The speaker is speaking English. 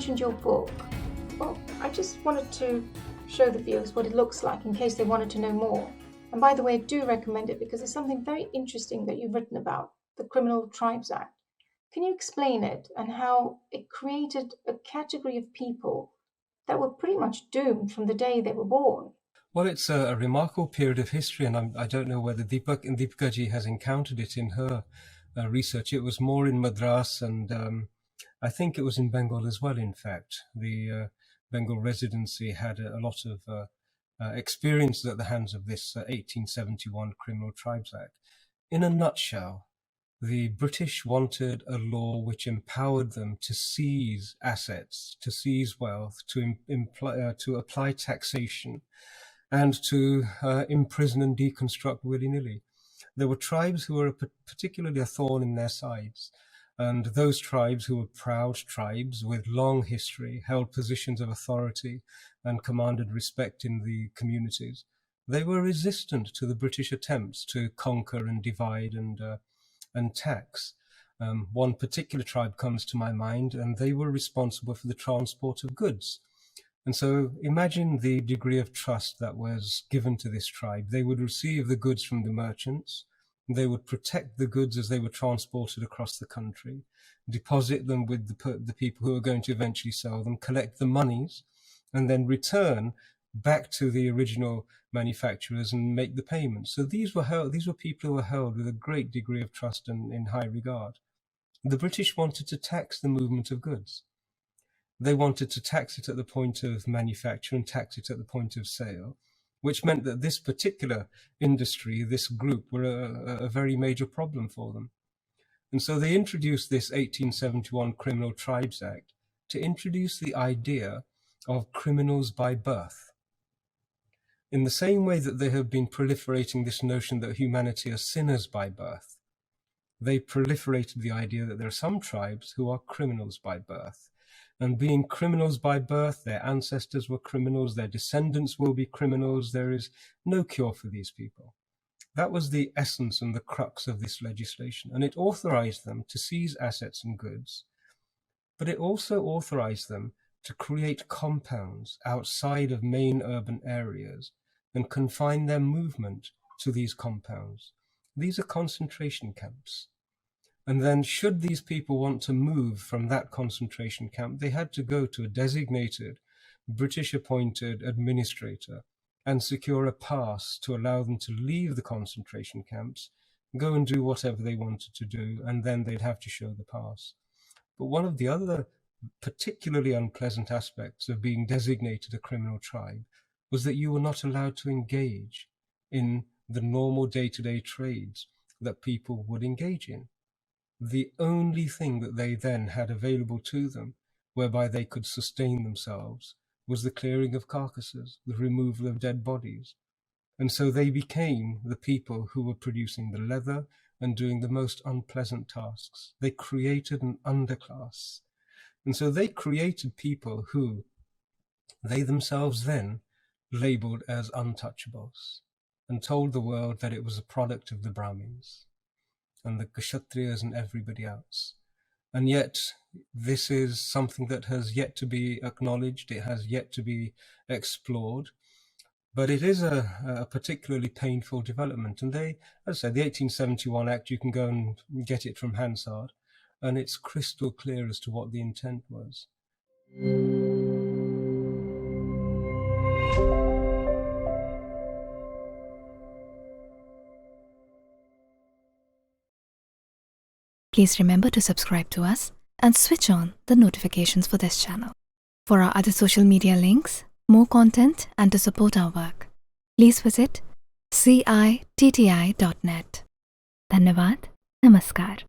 mentioned your book. Well, I just wanted to show the viewers what it looks like in case they wanted to know more. And by the way, I do recommend it because there's something very interesting that you've written about, the Criminal Tribes Act. Can you explain it and how it created a category of people that were pretty much doomed from the day they were born? Well, it's a remarkable period of history, and I don't know whether Deepika ji has encountered it in her research. It was more in Madras, and I think it was in Bengal as well, in fact. The Bengal residency had a lot of experience at the hands of this 1871 Criminal Tribes Act. In a nutshell, the British wanted a law which empowered them to seize assets, to seize wealth, to apply taxation, and to imprison and deconstruct willy-nilly. There were tribes who were particularly a thorn in their sides, and those tribes who were proud tribes with long history, held positions of authority and commanded respect in the communities. They were resistant to the British attempts to conquer and divide and tax. One particular tribe comes to my mind, and they were responsible for the transport of goods. And so imagine the degree of trust that was given to this tribe. They would receive the goods from the merchants. They would protect the goods as they were transported across the country, deposit them with the people who are going to eventually sell them, collect the monies, and then return back to the original manufacturers and make the payments. So these were people who were held with a great degree of trust and in high regard. The British wanted to tax the movement of goods. They wanted to tax it at the point of manufacture and tax it at the point of sale, which meant that this particular industry, this group, were a very major problem for them. And so they introduced this 1871 Criminal Tribes Act to introduce the idea of criminals by birth. In the same way that they have been proliferating this notion that humanity are sinners by birth, they proliferated the idea that there are some tribes who are criminals by birth. And being criminals by birth, their ancestors were criminals, their descendants will be criminals. There is no cure for these people. That was the essence and the crux of this legislation. And it authorized them to seize assets and goods, but it also authorized them to create compounds outside of main urban areas and confine their movement to these compounds. These are concentration camps. And then should these people want to move from that concentration camp, they had to go to a designated British-appointed administrator and secure a pass to allow them to leave the concentration camps, go and do whatever they wanted to do, and then they'd have to show the pass. But one of the other particularly unpleasant aspects of being designated a criminal tribe was that you were not allowed to engage in the normal day-to-day trades that people would engage in. The only thing that they then had available to them, whereby they could sustain themselves, was the clearing of carcasses, the removal of dead bodies. And so they became the people who were producing the leather and doing the most unpleasant tasks. They created an underclass. And so they created people who they themselves then labeled as untouchables and told the world that it was a product of the Brahmins and the Kshatriyas and everybody else. And yet this is something that has yet to be acknowledged, it has yet to be explored, but it is a particularly painful development. And they, as I said, the 1871 Act, you can go and get it from Hansard, and it's crystal clear as to what the intent was. Please remember to subscribe to us and switch on the notifications for this channel. For our other social media links, more content, and to support our work, please visit citti.net. Dhanyavad. Namaskar.